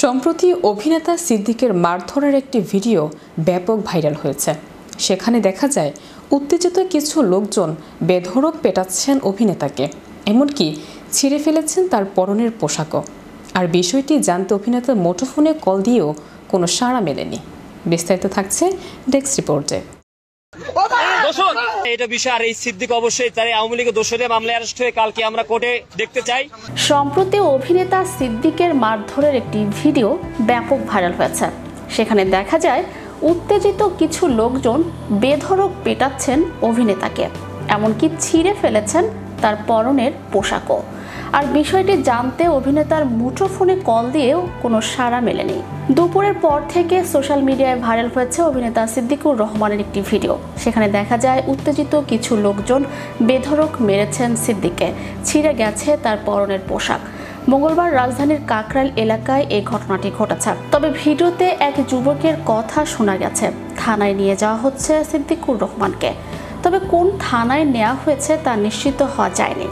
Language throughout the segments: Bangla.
সম্প্রতি অভিনেতা সিদ্দিকের মারধরের একটি ভিডিও ব্যাপক ভাইরাল হয়েছে। সেখানে দেখা যায় উত্তেজিত কিছু লোকজন বেধড়ক পেটাচ্ছেন অভিনেতাকে, এমনকি ছিঁড়ে ফেলেছেন তার পরনের পোশাকও। আর বিষয়টি জানতে অভিনেতা মুঠোফোনে কল দিয়েও কোনো সাড়া মেলেনি। বিস্তারিত থাকছে ডেস্ক রিপোর্টে। এটা বিষয় আর এই সিদ্দিক অবশ্যই তার আওয়ামী লীগের দোষরে মামলায় অ্যারেস্ট হয়ে কালকে আমরা কোর্টে দেখতে চাই। সম্প্রতি অভিনেতা সিদ্দিকের মারধরের একটি ভিডিও ব্যাপক ভাইরাল হয়েছে। সেখানে দেখা যায় উত্তেজিত কিছু লোকজন বেধড়ক পেটাচ্ছেন অভিনেতাকে, এমনকি ছিঁড়ে ফেলেছেন তার পরনের পোশাকও। আর বিষয়টি জানতে অভিনেতার মুঠোফোনে কল দিয়েও কোনো সাড়া মেলেনি। দুপুরের পর থেকে সোশ্যাল মিডিয়ায় ভাইরাল হয়েছে অভিনেতা সিদ্দিকুর রহমানের একটি ভিডিও। সেখানে দেখা যায় উত্তেজিত কিছু লোকজন বেধড়ক মেরেছেন সিদ্দিককে, ছিঁড়ে গেছে তার পরনের পোশাক। মঙ্গলবার রাজধানীর কাকরাইল এলাকায় এই ঘটনাটি ঘটেছে। তবে ভিডিওতে এক যুবকের কথা শোনা গেছে। থানায় নিয়ে যাওয়া হচ্ছে সিদ্দিকুর রহমানকে, তবে কোন থানায় নেওয়া হয়েছে তা নিশ্চিত হওয়া যায়নি।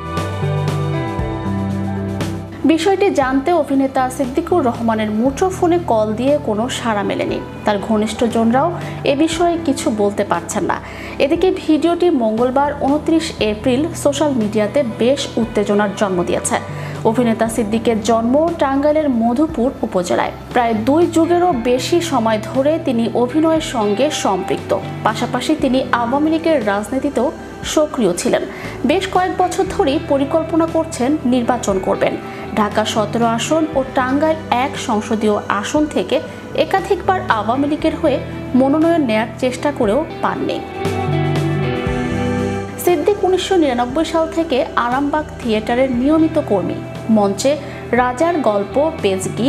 বিষয়টি জানতে অভিনেতা সিদ্দিকুর রহমানের মুঠোফোনে কল দিয়ে কোনো সাড়া মেলেনি। তার ঘনিষ্ঠজনরাও এ বিষয়ে কিছু বলতে পারছেন না। এদিকে ভিডিওটি মঙ্গলবার 29 এপ্রিল সোশ্যাল মিডিয়াতে বেশ উত্তেজনার জন্ম দিয়েছে। অভিনেতা সিদ্দিকের জন্ম টাঙ্গাইলের মধুপুর উপজেলায়। প্রায় 2 যুগেরও বেশি সময় ধরে তিনি অভিনয়ের সঙ্গে সম্পৃক্ত। পাশাপাশি তিনি আওয়ামী লীগের রাজনীতিতেও সক্রিয় ছিলেন। বেশ কয়েক বছর ধরেই পরিকল্পনা করছেন নির্বাচন করবেন। ঢাকা 17 আসন ও টাঙ্গাইল 1 সংসদীয় আসন থেকে একাধিকবার আওয়ামী লীগের হয়ে মনোনয়ন নেয়ার চেষ্টা করেও পাননি। সিদ্দিক 1999 সাল থেকে আরামবাগ থিয়েটারের নিয়মিত কর্মী। মঞ্চে রাজার গল্প, পেজগি,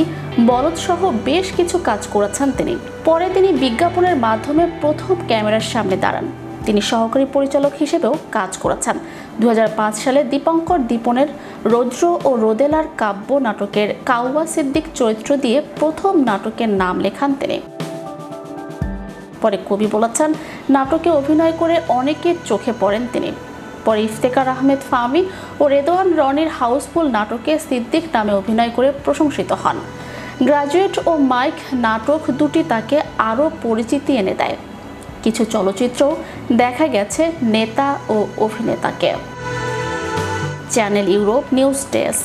বলদ সহ বেশ কিছু কাজ করেছেন তিনি। পরে তিনি বিজ্ঞাপনের মাধ্যমে প্রথম ক্যামেরার সামনে দাঁড়ান। তিনি সহকারী পরিচালক হিসেবেও কাজ করেছেন। 2005 সালে দীপঙ্কর দীপনের রৌদ্র ও রোদেলার কাব্য নাটকের কাউয়া সিদ্দিক চরিত্র দিয়ে প্রথম নাটকের নাম লেখান তিনি। পরে কবি বলেছেন, নাটকে অভিনয় করে অনেকের চোখে পড়েন তিনি। পরে ইফতেখার আহমেদ ফাহমি ও রেদওয়ান রনির হাউসফুল নাটকে সিদ্দিক নামে অভিনয় করে প্রশংসিত হন। গ্রাজুয়েট ও মাইক নাটক দুটি তাকে আরও পরিচিতি এনে দেয়। কিছু চলচ্চিত্রেও দেখা গেছে নেতা ও অভিনেতাকে। Channel Europe news desk.